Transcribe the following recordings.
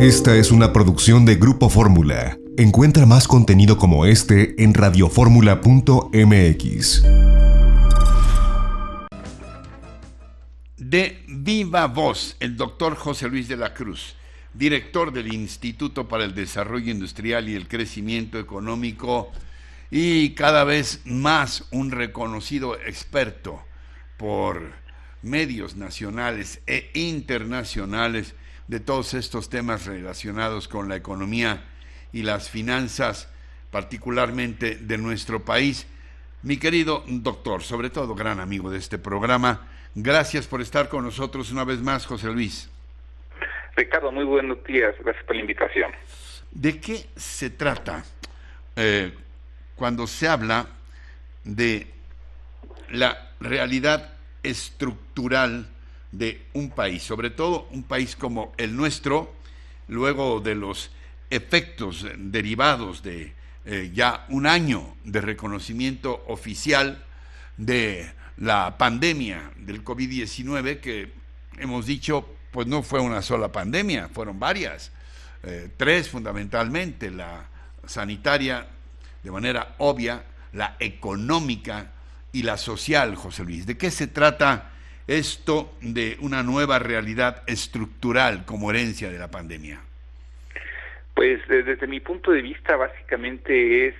Esta es una producción de Grupo Fórmula. Encuentra más contenido como este en radioformula.mx. De viva voz, el doctor José Luis de la Cruz, director del Instituto para el Desarrollo Industrial y el Crecimiento Económico y cada vez más un reconocido experto por medios nacionales e internacionales de todos estos temas relacionados con la economía y las finanzas, particularmente de nuestro país. Mi querido doctor, sobre todo gran amigo de este programa, gracias por estar con nosotros una vez más, José Luis. Ricardo, muy buenos días, gracias por la invitación. ¿De qué se trata cuando se habla de la realidad estructural de un país, sobre todo un país como el nuestro, luego de los efectos derivados de ya un año de reconocimiento oficial de la pandemia del COVID-19, que hemos dicho, pues no fue una sola pandemia, fueron varias, tres fundamentalmente: la sanitaria, de manera obvia, la económica y la social, José Luis. ¿De qué se trata esto de una nueva realidad estructural como herencia de la pandemia? Pues desde mi punto de vista básicamente es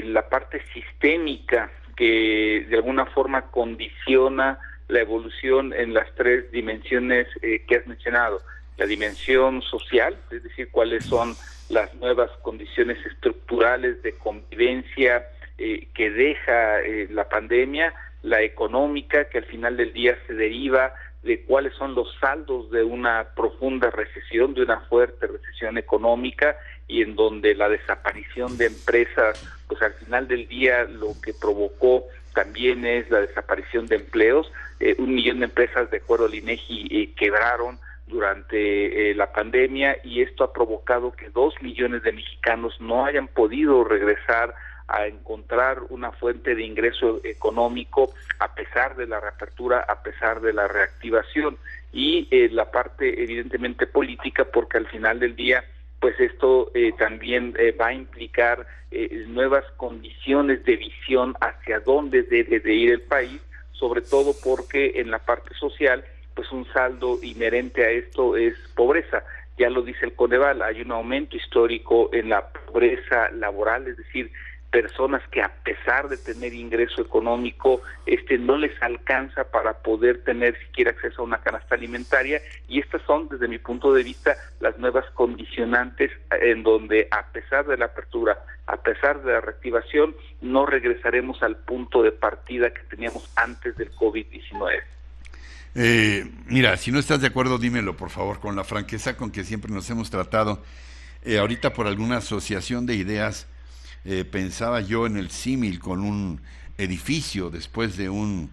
la parte sistémica que de alguna forma condiciona la evolución en las tres dimensiones que has mencionado. La dimensión social, es decir, cuáles son las nuevas condiciones estructurales de convivencia que deja la pandemia; la económica, que al final del día se deriva de cuáles son los saldos de una profunda recesión, de una fuerte recesión económica, y en donde la desaparición de empresas, pues al final del día lo que provocó también es la desaparición de empleos. 1 millón de empresas, de acuerdo al INEGI, quebraron durante la pandemia, y esto ha provocado que 2 millones de mexicanos no hayan podido regresar a encontrar una fuente de ingreso económico a pesar de la reapertura, a pesar de la reactivación. Y la parte evidentemente política, porque al final del día pues esto también va a implicar nuevas condiciones de visión hacia dónde debe de ir el país, sobre todo porque en la parte social pues un saldo inherente a esto es pobreza. Ya lo dice el Coneval, hay un aumento histórico en la pobreza laboral, es decir, personas que a pesar de tener ingreso económico, no les alcanza para poder tener siquiera acceso a una canasta alimentaria, y estas son, desde mi punto de vista, las nuevas condicionantes en donde, a pesar de la apertura, a pesar de la reactivación, no regresaremos al punto de partida que teníamos antes del COVID-19. Mira, si no estás de acuerdo, dímelo, por favor, con la franqueza con que siempre nos hemos tratado. Ahorita, por alguna asociación de ideas, pensaba yo en el símil con un edificio después de un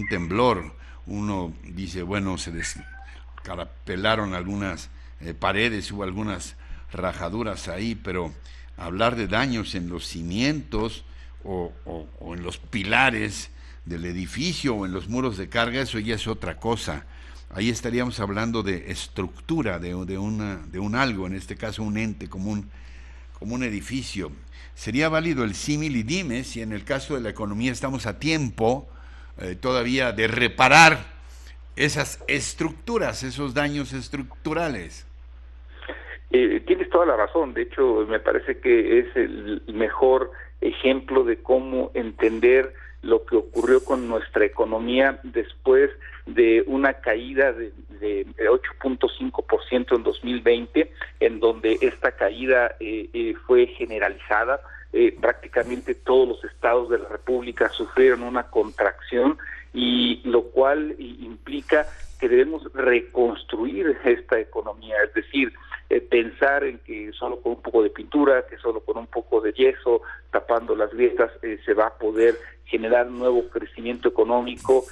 temblor. Uno dice, bueno, se descarapelaron algunas paredes, hubo algunas rajaduras ahí, pero hablar de daños en los cimientos o en los pilares del edificio o en los muros de carga, eso ya es otra cosa. Ahí estaríamos hablando de estructura, de un algo, en este caso un ente como un edificio. Sería válido el símil, y dime si en el caso de la economía estamos a tiempo todavía de reparar esas estructuras, esos daños estructurales. Tienes toda la razón. De hecho, me parece que es el mejor ejemplo de cómo entender lo que ocurrió con nuestra economía después de una caída de 8.5% en 2020, en donde esta caída fue generalizada. Prácticamente todos los estados de la República sufrieron una contracción, y lo cual implica que debemos reconstruir esta economía, es decir, pensar en que solo con un poco de pintura, que solo con un poco de yeso, tapando las grietas, se va a poder generar un nuevo crecimiento económico,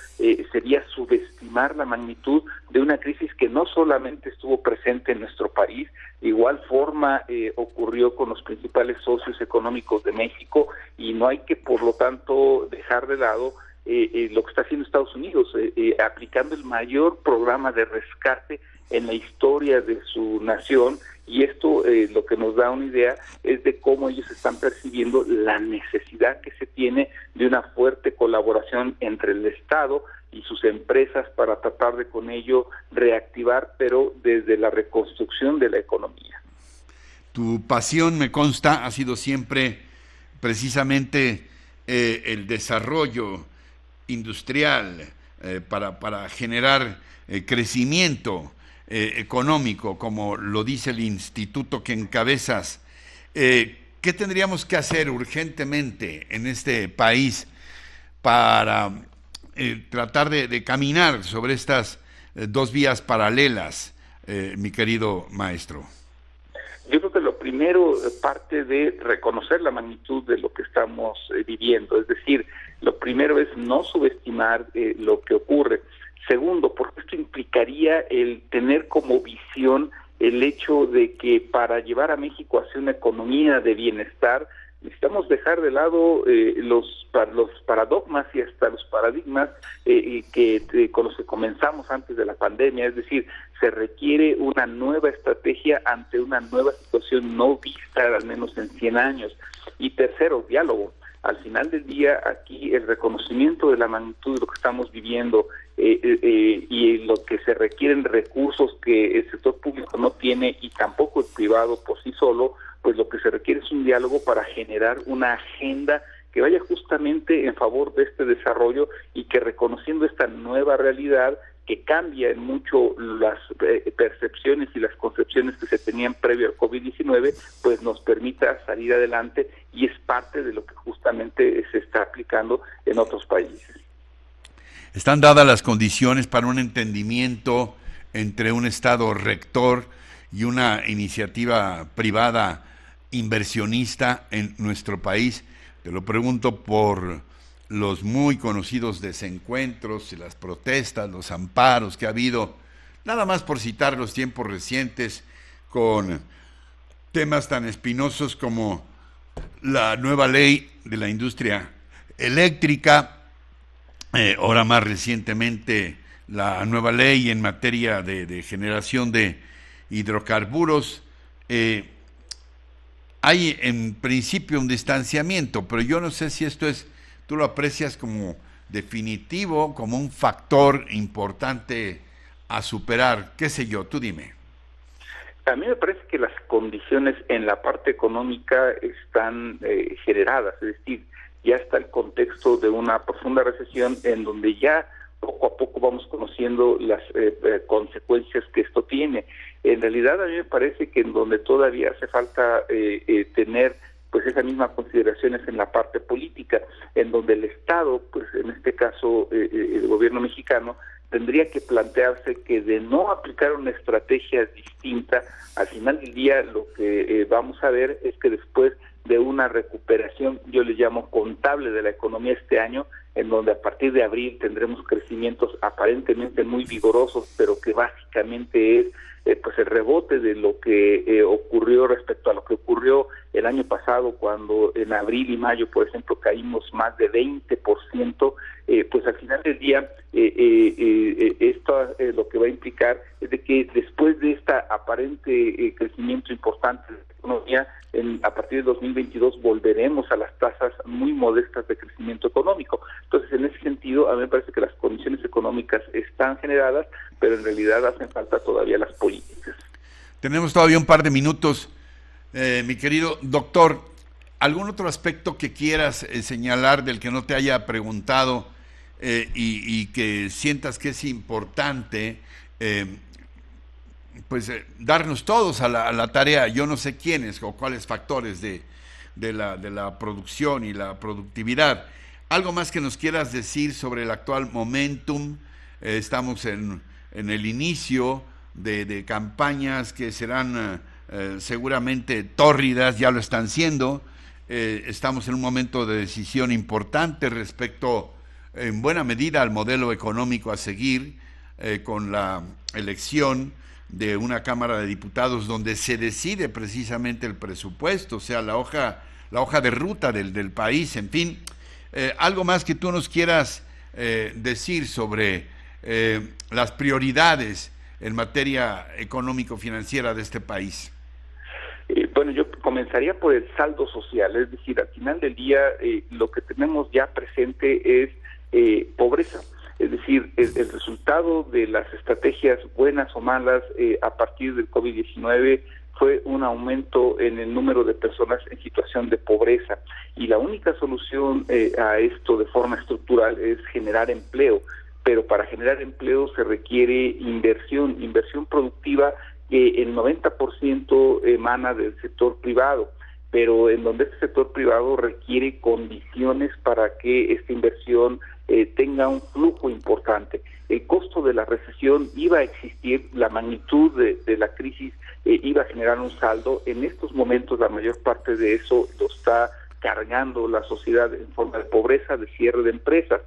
sería subestimar la magnitud de una crisis que no solamente estuvo presente en nuestro país, de igual forma ocurrió con los principales socios económicos de México, y no hay que, por lo tanto, dejar de lado lo que está haciendo Estados Unidos, aplicando el mayor programa de rescate en la historia de su nación, y esto lo que nos da una idea es de cómo ellos están percibiendo la necesidad que se tiene de una fuerte colaboración entre el Estado y sus empresas para tratar de con ello reactivar, pero desde la reconstrucción de la economía. Tu pasión, me consta, ha sido siempre precisamente el desarrollo industrial para generar crecimiento económico, como lo dice el instituto que encabezas. ¿Qué tendríamos que hacer urgentemente en este país para tratar de caminar sobre estas dos vías paralelas, mi querido maestro? Yo creo que lo primero parte de reconocer la magnitud de lo que estamos viviendo, es decir, lo primero es no subestimar lo que ocurre. Segundo, porque esto implicaría el tener como visión el hecho de que para llevar a México hacia una economía de bienestar necesitamos dejar de lado los paradigmas y hasta los paradigmas con los que comenzamos antes de la pandemia, es decir, se requiere una nueva estrategia ante una nueva situación no vista al menos en 100 años. Y tercero, diálogo. Al final del día, aquí el reconocimiento de la magnitud de lo que estamos viviendo y lo que se requieren recursos que el sector público no tiene y tampoco el privado por sí solo, pues lo que se requiere es un diálogo para generar una agenda que vaya justamente en favor de este desarrollo y que, reconociendo esta nueva realidad que cambia en mucho las percepciones y las concepciones que se tenían previo al COVID-19, pues nos permita salir adelante, y es parte de lo que justamente se está aplicando en otros países. ¿Están dadas las condiciones para un entendimiento entre un Estado rector y una iniciativa privada inversionista en nuestro país? Te lo pregunto por los muy conocidos desencuentros, las protestas, los amparos que ha habido, nada más por citar los tiempos recientes, con temas tan espinosos como la nueva ley de la industria eléctrica, ahora más recientemente la nueva ley en materia de generación de hidrocarburos. Hay en principio un distanciamiento, pero yo no sé si esto tú lo aprecias como definitivo, como un factor importante a superar, qué sé yo, tú dime. A mí me parece que las condiciones en la parte económica están generadas, es decir, ya está el contexto de una profunda recesión en donde ya poco a poco vamos conociendo las consecuencias que esto tiene. En realidad a mí me parece que en donde todavía hace falta tener pues esas mismas consideraciones en la parte política, en donde el Estado, pues en este caso el gobierno mexicano, tendría que plantearse que de no aplicar una estrategia distinta, al final del día lo que vamos a ver es que después de una recuperación, yo le llamo contable, de la economía este año, en donde a partir de abril tendremos crecimientos aparentemente muy vigorosos, pero que básicamente es pues el rebote de lo que ocurrió respecto a lo que ocurrió el año pasado, cuando en abril y mayo, por ejemplo, caímos más de 20%, pues al final del día esto lo que va a implicar es de que después de esta aparente crecimiento importante de la economía, a partir de 2022 volveremos a las tasas muy modestas de crecimiento económico. Entonces, en ese sentido, a mí me parece que las condiciones económicas están generadas, pero en realidad hacen falta todavía las políticas. Tenemos todavía un par de minutos, mi querido doctor. ¿Algún otro aspecto que quieras señalar del que no te haya preguntado y que sientas que es importante darnos todos a la tarea? Yo no sé quiénes o cuáles factores de la producción y la productividad. ¿Algo más que nos quieras decir sobre el actual momentum? Estamos en el inicio de campañas que serán seguramente tórridas, ya lo están siendo. Estamos en un momento de decisión importante respecto, en buena medida, al modelo económico a seguir, con la elección de una Cámara de Diputados donde se decide precisamente el presupuesto, o sea, la hoja de ruta del país, en fin. Algo más que tú nos quieras decir sobre las prioridades en materia económico-financiera de este país? Bueno, yo comenzaría por el saldo social, es decir, al final del día lo que tenemos ya presente es pobreza, es decir, el resultado de las estrategias buenas o malas a partir del COVID-19 fue un aumento en el número de personas en situación de pobreza, y la única solución a esto de forma estructural es generar empleo, pero para generar empleo se requiere inversión productiva, que el 90% emana del sector privado, pero en donde este sector privado requiere condiciones para que esta inversión tenga un flujo importante. El costo de la recesión iba a existir, la magnitud de la crisis iba a generar un saldo. En estos momentos la mayor parte de eso lo está cargando la sociedad en forma de pobreza, de cierre de empresas.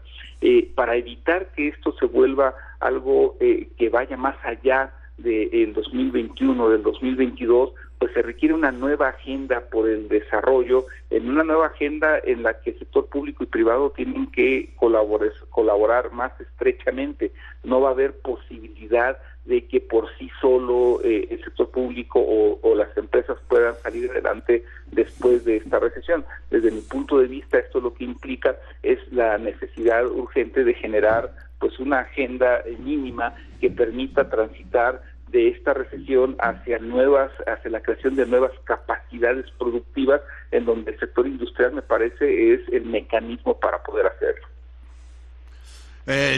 Para evitar que esto se vuelva algo que vaya más allá del 2021, del 2022, pues se requiere una nueva agenda por el desarrollo, en una nueva agenda en la que el sector público y privado tienen que colaborar más estrechamente. No va a haber posibilidad de que por sí solo el sector público o las empresas puedan salir adelante después de esta recesión. Desde mi punto de vista, esto lo que implica es la necesidad urgente de generar pues una agenda mínima que permita transitar de esta recesión hacia la creación de nuevas capacidades productivas, en donde el sector industrial me parece es el mecanismo para poder hacerlo.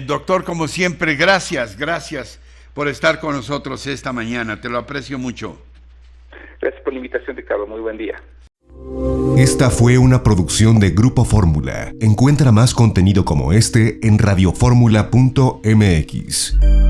Doctor, como siempre, gracias por estar con nosotros esta mañana, te lo aprecio mucho. Gracias por la invitación, Ricardo, muy buen día. Esta fue una producción de Grupo Fórmula. Encuentra más contenido como este en radioformula.mx.